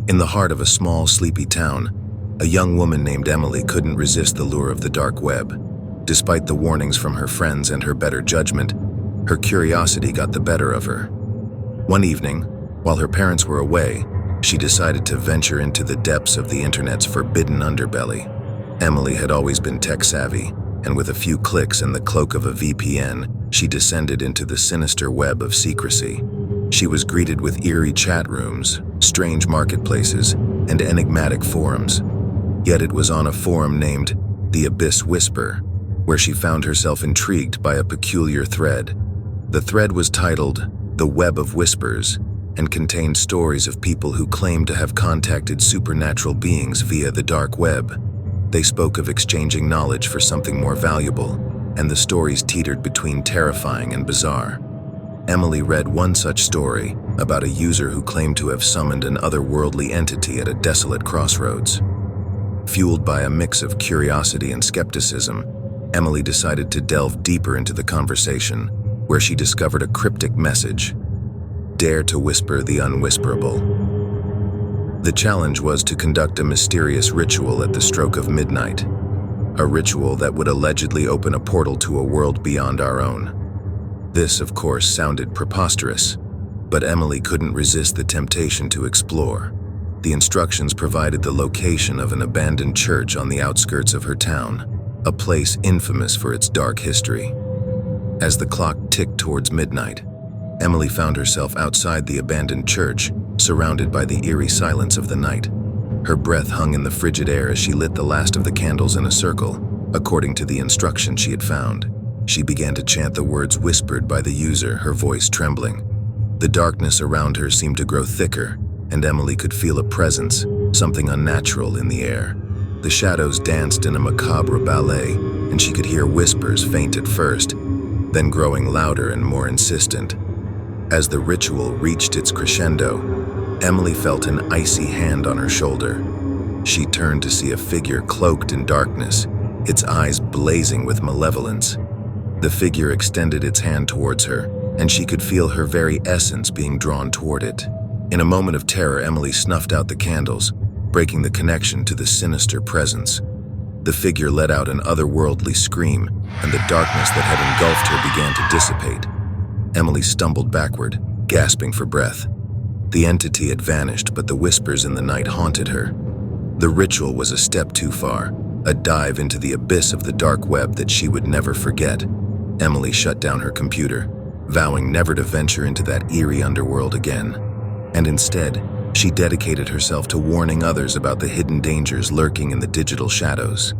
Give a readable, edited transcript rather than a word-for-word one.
In the heart of a small, sleepy town, a young woman named Emily couldn't resist the lure of the dark web. Despite the warnings from her friends and her better judgment, her curiosity got the better of her. One evening, while her parents were away, she decided to venture into the depths of the internet's forbidden underbelly. Emily had always been tech-savvy, and with a few clicks and the cloak of a VPN, she descended into the sinister web of secrecy. She was greeted with eerie chat rooms, strange marketplaces, and enigmatic forums. Yet it was on a forum named The Abyss Whisper, where she found herself intrigued by a peculiar thread. The thread was titled The Web of Whispers and contained stories of people who claimed to have contacted supernatural beings via the dark web. They spoke of exchanging knowledge for something more valuable, and the stories teetered between terrifying and bizarre. Emily read one such story about a user who claimed to have summoned an otherworldly entity at a desolate crossroads. Fueled by a mix of curiosity and skepticism, Emily decided to delve deeper into the conversation, where she discovered a cryptic message: "Dare to whisper the unwhisperable." The challenge was to conduct a mysterious ritual at the stroke of midnight, a ritual that would allegedly open a portal to a world beyond our own. This, of course, sounded preposterous, but Emily couldn't resist the temptation to explore. The instructions provided the location of an abandoned church on the outskirts of her town, a place infamous for its dark history. As the clock ticked towards midnight, Emily found herself outside the abandoned church, surrounded by the eerie silence of the night. Her breath hung in the frigid air as she lit the last of the candles in a circle, according to the instructions she had found. She began to chant the words whispered by the user, her voice trembling. The darkness around her seemed to grow thicker, and Emily could feel a presence, something unnatural in the air. The shadows danced in a macabre ballet, and she could hear whispers, faint at first, then growing louder and more insistent. As the ritual reached its crescendo, Emily felt an icy hand on her shoulder. She turned to see a figure cloaked in darkness, its eyes blazing with malevolence. The figure extended its hand towards her, and she could feel her very essence being drawn toward it. In a moment of terror, Emily snuffed out the candles, breaking the connection to the sinister presence. The figure let out an otherworldly scream, and the darkness that had engulfed her began to dissipate. Emily stumbled backward, gasping for breath. The entity had vanished, but the whispers in the night haunted her. The ritual was a step too far, a dive into the abyss of the dark web that she would never forget. Emily shut down her computer, vowing never to venture into that eerie underworld again. And instead, she dedicated herself to warning others about the hidden dangers lurking in the digital shadows.